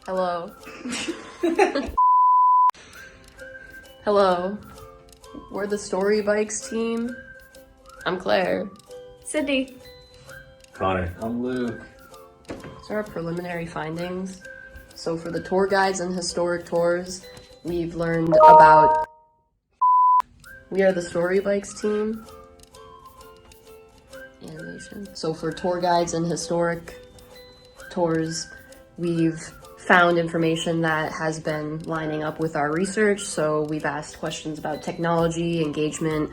Hello. Hello. We're the Story Bikes team. I'm Claire. Sydney. Connor. I'm Luke. These are our preliminary findings. So for the tour guides and historic tours, we've learned about... We are the Story Bikes team. Animation. So for tour guides and historic tours, we've found information that has been lining up with our research. So we've asked questions about technology, engagement,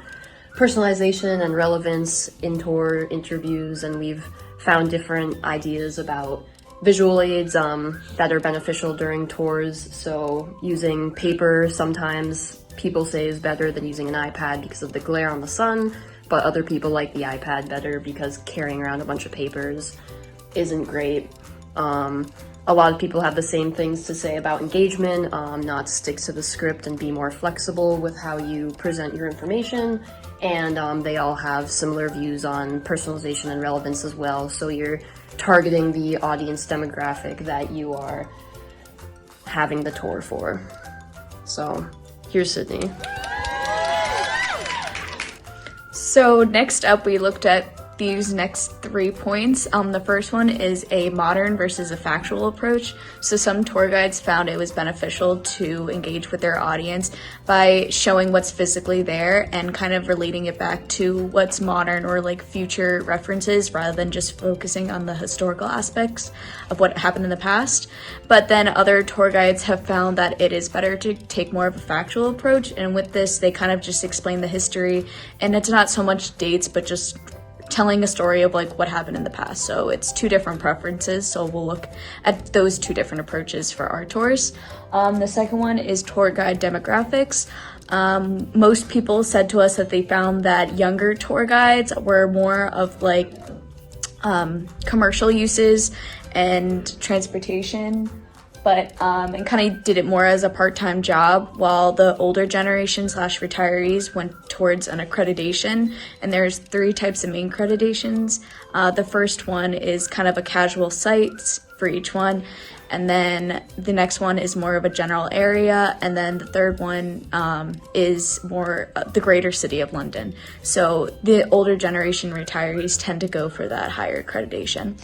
personalization, and relevance in tour interviews, and we've found different ideas about visual aids that are beneficial during tours. So using paper sometimes people say is better than using an iPad because of the glare on the sun, but other people like the iPad better because carrying around a bunch of papers isn't great. A lot of people have the same things to say about engagement, not stick to the script and be more flexible with how you present your information. And they all have similar views on personalization and relevance as well. So you're targeting the audience demographic that you are having the tour for. So here's Sydney. So next up, we looked at these next 3 points. The first one is a modern versus a factual approach. So some tour guides found it was beneficial to engage with their audience by showing what's physically there and kind of relating it back to what's modern or like future references rather than just focusing on the historical aspects of what happened in the past. But then other tour guides have found that it is better to take more of a factual approach, and with this they kind of just explain the history, and it's not so much dates but just telling a story of like what happened in the past. So it's two different preferences, so we'll look at those two different approaches for our tours. The second one is tour guide demographics. Most people said to us that they found that younger tour guides were more of like commercial uses and transportation, but and kind of did it more as a part-time job, while the older generation / retirees went towards an accreditation. And there's 3 types of main accreditations. The first one is kind of a casual site for each one, and then the next one is more of a general area, and then the third one is more the greater city of London. So the older generation retirees tend to go for that higher accreditation.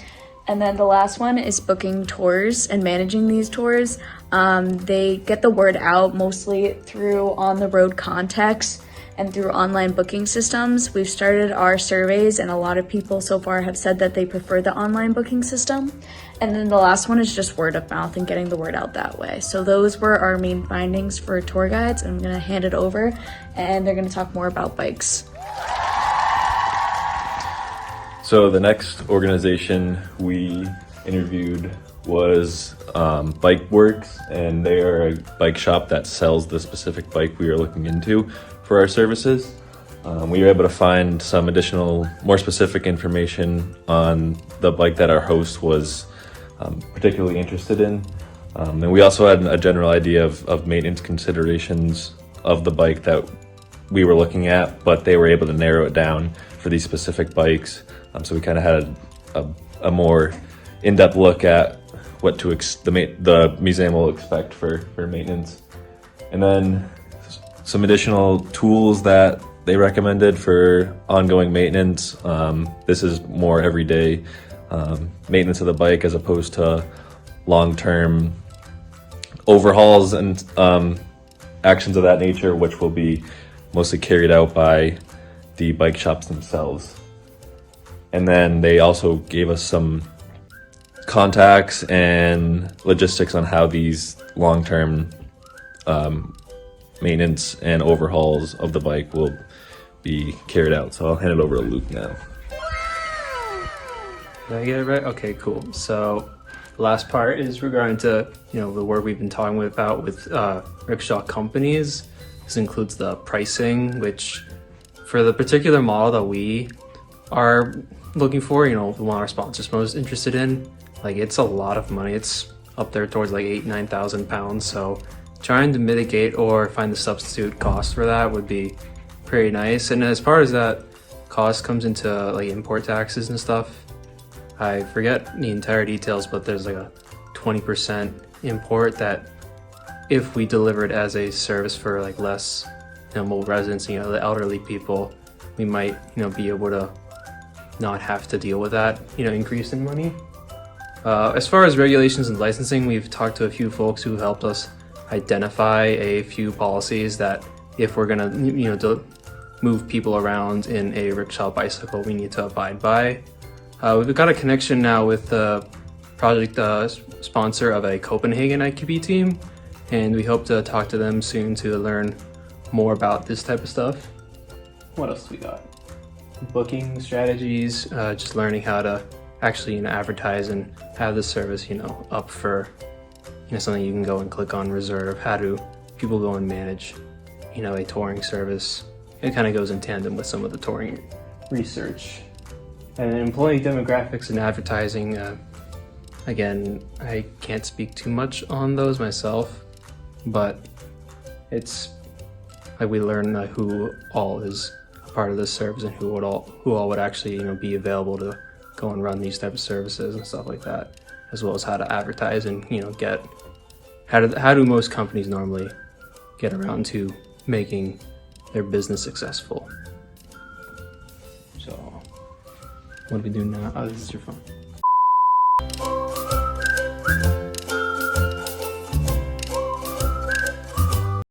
And then the last one is booking tours and managing these tours. They get the word out mostly through on-the-road contacts and through online booking systems. We've started our surveys, and a lot of people so far have said that they prefer the online booking system. And then the last one is just word of mouth and getting the word out that way. So those were our main findings for tour guides. I'm gonna hand it over, and they're gonna talk more about bikes. So the next organization we interviewed was Bike Works, and they are a bike shop that sells the specific bike we are looking into for our services. We were able to find some additional, more specific information on the bike that our host was particularly interested in. And we also had a general idea of maintenance considerations of the bike that we were looking at, but they were able to narrow it down for these specific bikes. So we kind of had a more in-depth look at what to the museum will expect for maintenance. And then some additional tools that they recommended for ongoing maintenance. This is more everyday maintenance of the bike as opposed to long-term overhauls and actions of that nature, which will be mostly carried out by the bike shops themselves. And then they also gave us some contacts and logistics on how these long-term maintenance and overhauls of the bike will be carried out. So I'll hand it over to Luke now. Did I get it right? Okay, cool. So the last part is regarding to, the work we've been talking about with rickshaw companies. This includes the pricing, which for the particular model that we are looking for, the one our sponsor's most interested in, like it's a lot of money. It's up there towards like 8,000-9,000 pounds. So trying to mitigate or find the substitute cost for that would be pretty nice. And as far as that cost comes into like import taxes and stuff, I forget the entire details, but there's like a 20% import that if we deliver it as a service for like less mobile residents, the elderly people, we might be able to not have to deal with that increase in money. As far as regulations and licensing, we've talked to a few folks who helped us identify a few policies that if we're gonna move people around in a rickshaw bicycle, we need to abide by. We've got a connection now with the project sponsor of a Copenhagen IQB team, and we hope to talk to them soon to learn more about this type of stuff. What else do we got? Booking strategies, just learning how to actually advertise and have the service up for something you can go and click on reserve. How do people go and manage a touring service? It kind of goes in tandem with some of the touring research. And employee demographics and advertising, again, I can't speak too much on those myself, but it's like we learn who all is a part of this service and who all would actually be available to go and run these type of services and stuff like that, as well as how to advertise and get how do most companies normally get around to making their business successful. So what do we do now? Oh, this is your phone.